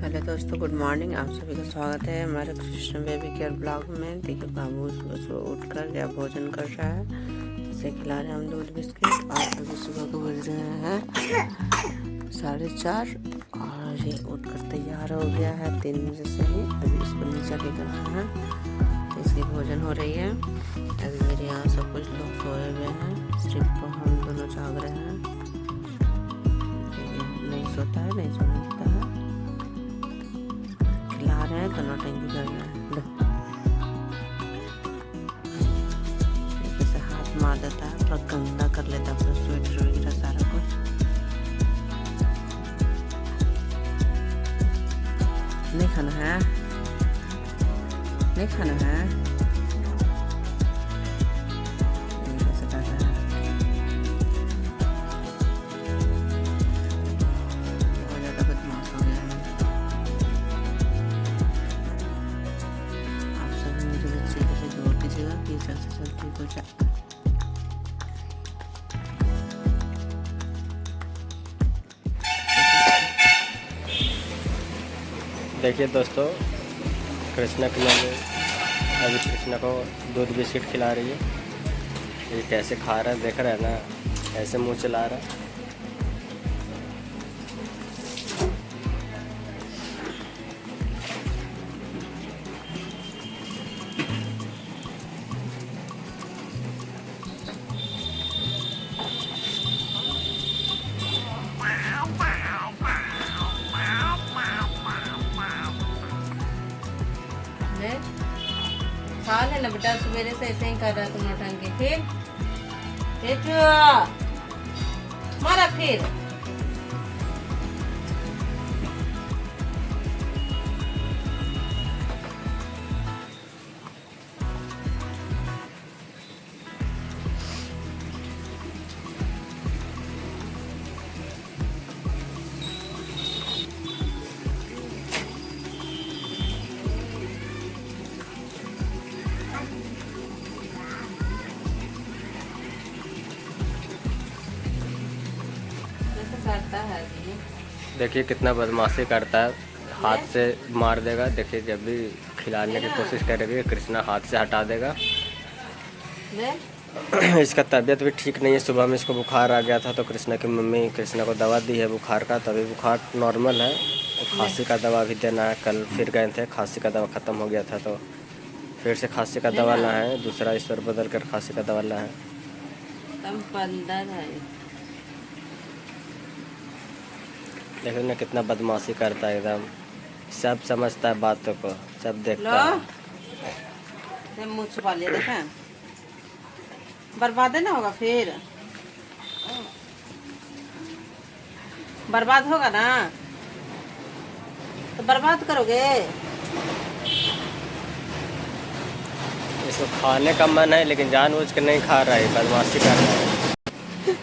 Hello दोस्तों, good morning. आप सभी का स्वागत है हमारे कृष्ण बेबी केयर ब्लॉग में। देखिए बाबू सुबह उठकर क्या भोजन कर रहा है। इसे खिला रहे हैं हम दूध बिस्किट। और अभी सुबह को बज रहे हैं 4:30 और ये उठकर तैयार हो गया है 3 बजे से ही। अभी इसको नीचे लेकर आए हैं तो इसकी भोजन हो रही है। अभी मेरे यहाँ सब कुछ लोग सोए हुए हैं, सिर्फ हम दोनों जाग रहे हैं। नहीं सोता है, नहीं सोने देता है, खिला रहे हैं तो नौटंकी कर रहे हैं। जैसे हाथ मार देता है, पूरा गंदा कर लेता है, पूरा स्वेटर वगैरह सारा कुछ। नहीं खाना है, नहीं खाना है, कैसे कर रहा है। बहुत ज़्यादा बदमाश हो गया है। आप सभी मुझे बच्चे से जोड़ दीजिएगा कि जल्द से जल्द ठीक हो जाए। देखिए दोस्तों, कृष्णा की मम्मी अभी कृष्णा को दूध बिस्किट खिला रही है। ये कैसे खा रहा है देख रहा है ना, ऐसे मुंह चला रहा है। खा लेना बेटा, सवेरे से ऐसे ही कर रहा है तुम नौटंकी। फिर मारा फिर। करता है देखिए कितना बदमाशी करता है, हाथ से मार देगा। देखिए जब भी खिलाने की कोशिश करेगी कृष्णा हाथ से हटा देगा। इसका तबीयत भी ठीक नहीं है। सुबह में इसको बुखार आ गया था तो कृष्णा की मम्मी कृष्णा को दवा दी है बुखार का, तभी बुखार नॉर्मल है। खांसी का दवा भी देना है। कल फिर गए थे, खांसी का दवा ख़त्म हो गया था तो फिर से खांसी का दवा लाए हैं। दूसरा ईश्वर बदल कर खांसी का दवा लाए हैं। देखो ना कितना बदमाशी करता है, एकदम सब समझता है बातों को, सब देखता है। मुँह छुपा लिया, देखा बर्बाद ना होगा, फिर बर्बाद होगा ना तो बर्बाद करोगे। इसको खाने का मन है लेकिन जानबूझ के नहीं खा रहा है, बदमाशी कर रहा है।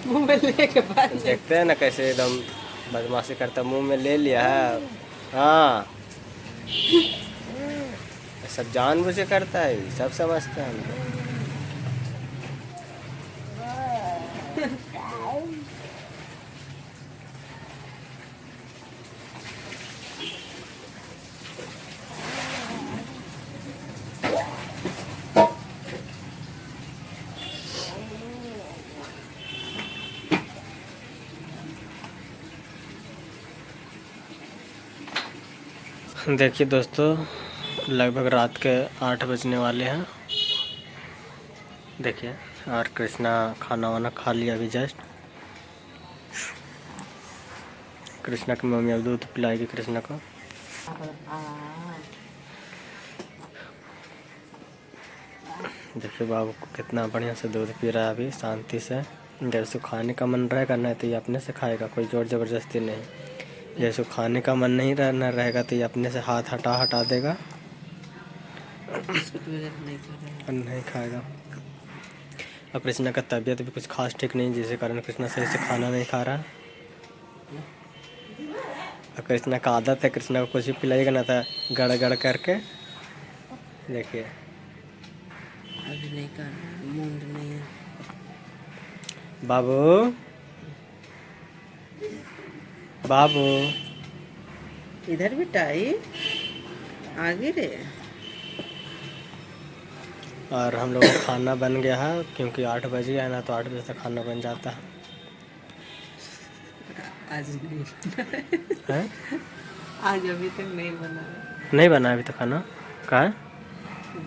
मुंह में लेके देखते हैं ना कैसे एकदम बदमाशी करता, मुंह में ले लिया है। हाँ, सब जानबूझ के करता है, सब समझते हैं हम। देखिए दोस्तों, लगभग रात के 8 बजने वाले हैं। देखिए, और कृष्णा खाना वाना खा लिया अभी जस्ट। कृष्णा की मम्मी अब दूध पिलाएगी कृष्णा को। देखिए बाबू को कितना बढ़िया से दूध पी रहा है अभी शांति से। जैसे खाने का मन रहेगा ना तो ये अपने से खाएगा, कोई जोर ज़बरदस्ती नहीं। जैसे खाने का मन नहीं रहना रहेगा तो ये अपने से हाथ हटा देगा और नहीं खाएगा। अब कृष्णा का तबीयत भी कुछ खास ठीक नहीं, जिसके कारण कृष्णा सही से खाना नहीं खा रहा। और कृष्णा का आदत है, कृष्णा को कुछ भी पिलाएगा ना था गड़ करके। देखिए अभी नहीं कर, मूड नहीं है। बाबू बाबू इधर बेटा ये आगे रे। और हम लोग का खाना बन गया है, क्योंकि 8 बज गया है ना, तो 8 बजे तक खाना बन जाता है। आज नहीं हैं? आज अभी तक नहीं बना है। नहीं बना अभी तक खाना? कहाँ है?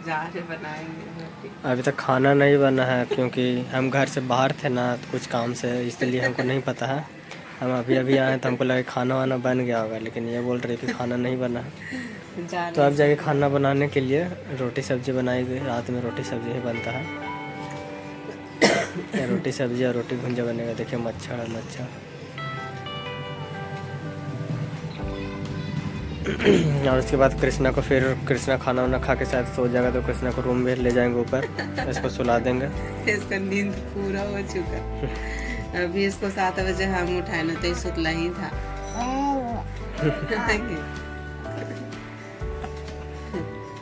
जा रहे बनाएंगे रोटी। अभी तक खाना नहीं बना है, क्योंकि हम घर से बाहर थे ना, तो कुछ काम से, इसलिए हमको नहीं पता है। हम अभी अभी आए तो हमको लगा खाना वाना बन गया होगा, लेकिन ये बोल रहे कि खाना नहीं बना है। तो अब जाके खाना बनाने के लिए रोटी सब्जी बनाई गई। रात में रोटी सब्जी ही बनता है। रोटी सब्जी और रोटी भुंजा बनेगा। देखिए मच्छर और मच्छर। और उसके बाद कृष्णा को, फिर कृष्णा खाना वाना खा के शायद सो जाएगा, तो कृष्णा को रूम में ले जाएंगे ऊपर, इसको सुला देंगे। इसका नींद पूरा हो चुका। अभी इसको 7 बजे हम उठाए ना, तो ये सुतला ही था।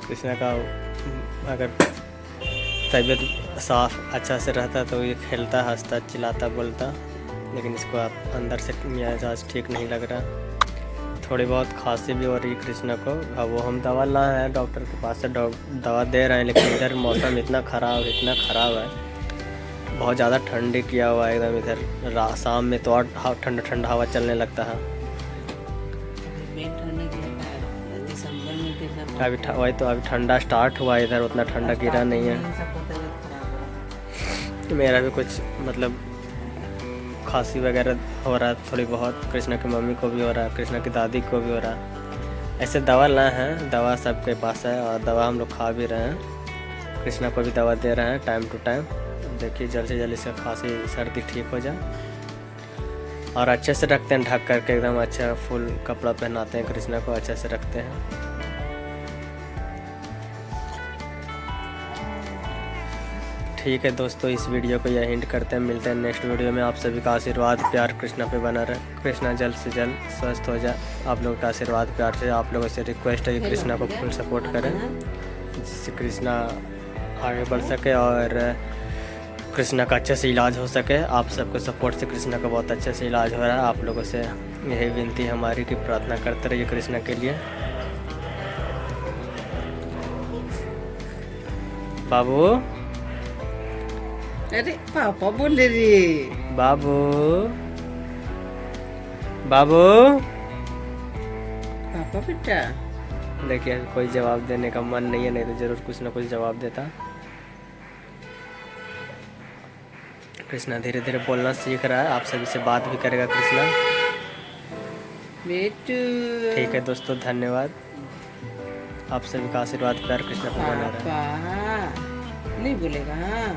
कृष्णा का अगर तबीयत साफ अच्छा से रहता तो ये खेलता, हंसता, चिल्लाता, बोलता, लेकिन इसको आप अंदर से मिजाज ठीक नहीं लग रहा। थोड़ी बहुत खांसी भी हो रही है कृष्णा को। अब वो हम दवा लाए हैं डॉक्टर के पास से, दवा दे रहे हैं, लेकिन इधर मौसम इतना ख़राब है, बहुत ज़्यादा ठंडी किया हुआ है एकदम। इधर शाम में तो और ठंडा ठंडा हवा चलने लगता है। अभी वही तो, अभी ठंडा स्टार्ट हुआ है इधर, उतना ठंडा गिरा नहीं है। मेरा भी कुछ मतलब खांसी वगैरह हो रहा है थोड़ी बहुत। कृष्णा की मम्मी को भी हो रहा है, कृष्णा की दादी को भी हो रहा है। ऐसे दवा लाए हैं, दवा सबके पास है, और दवा हम लोग खा भी रहे हैं। कृष्णा को भी दवा दे रहे हैं टाइम टू टाइम। देखिए जल्द से जल्द से खांसी सर्दी ठीक हो जाए, और अच्छे से रखते हैं ढक करके, एकदम अच्छा फुल कपड़ा पहनाते हैं कृष्णा को, अच्छे से रखते हैं। ठीक है दोस्तों, इस वीडियो को यही एंड करते हैं। मिलते हैं नेक्स्ट वीडियो में। आप सभी का आशीर्वाद प्यार कृष्णा पे बना रहे। कृष्णा जल्द से जल्द स्वस्थ हो जाए। आप लोगों का आशीर्वाद प्यार से, आप लोगों से रिक्वेस्ट है कि कृष्णा को फुल सपोर्ट करें, जिससे कृष्णा आगे बढ़ सके और कृष्णा का अच्छे से इलाज हो सके। आप सबको सपोर्ट से कृष्णा का बहुत अच्छे से इलाज हो रहा है। आप लोगों से यही विनती है हमारी कि प्रार्थना करते रहिए कृष्णा के लिए। बाबू, अरे पापा बोले रे। बाबू, बाबू, पापा बेटा। देखिए कोई जवाब देने का मन नहीं है, नहीं तो जरूर कुछ ना कुछ जवाब देता। कृष्णा धीरे धीरे बोलना सीख रहा है, आप सभी से बात भी करेगा कृष्णा। बेटू। ठीक है दोस्तों, धन्यवाद। आप सभी का आशीर्वाद प्यार कृष्णा को बना रहा है। पापा नहीं बोलेगा। हाँ